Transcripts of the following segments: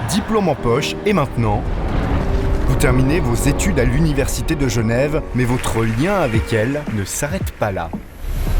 diplôme en poche et maintenant, vous terminez vos études à l'Université de Genève, mais votre lien avec elle ne s'arrête pas là.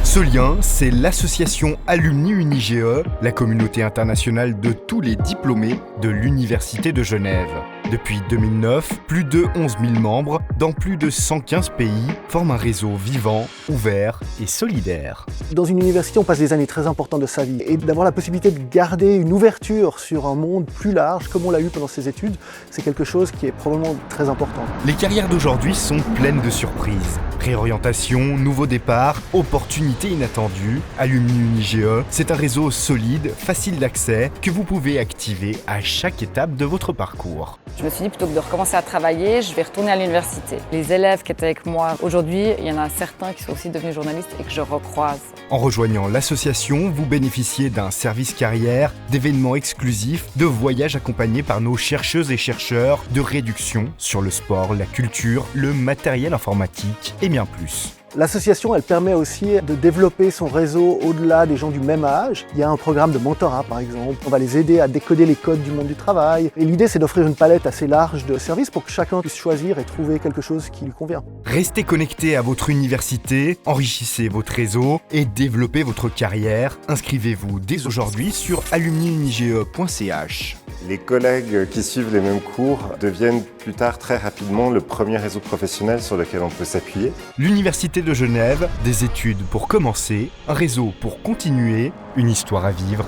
Ce lien, c'est l'association Alumni UnigE, la communauté internationale de tous les diplômés de l'Université de Genève. Depuis 2009, plus de 11 000 membres dans plus de 115 pays forment un réseau vivant, ouvert et solidaire. Dans une université, on passe des années très importantes de sa vie et d'avoir la possibilité de garder une ouverture sur un monde plus large, comme on l'a eu pendant ses études, c'est quelque chose qui est probablement très important. Les carrières d'aujourd'hui sont pleines de surprises. Réorientation, nouveaux départs, opportunités inattendues. Alumni UnigE, c'est un réseau solide, facile d'accès, que vous pouvez activer à chaque étape de votre parcours. Je me suis dit, plutôt que de recommencer à travailler, je vais retourner à l'université. Les élèves qui étaient avec moi aujourd'hui, il y en a certains qui sont aussi devenus journalistes et que je recroise. En rejoignant l'association, vous bénéficiez d'un service carrière, d'événements exclusifs, de voyages accompagnés par nos chercheuses et chercheurs, de réductions sur le sport, la culture, le matériel informatique et bien plus. L'association, elle permet aussi de développer son réseau au-delà des gens du même âge. Il y a un programme de mentorat, par exemple. On va les aider à décoder les codes du monde du travail. Et l'idée, c'est d'offrir une palette assez large de services pour que chacun puisse choisir et trouver quelque chose qui lui convient. Restez connecté à votre université, enrichissez votre réseau et développez votre carrière. Inscrivez-vous dès aujourd'hui sur alumniunige.ch. Les collègues qui suivent les mêmes cours deviennent plus tard très rapidement le premier réseau professionnel sur lequel on peut s'appuyer. L'Université de Genève, des études pour commencer, un réseau pour continuer, une histoire à vivre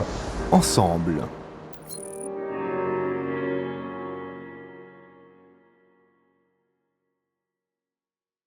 ensemble.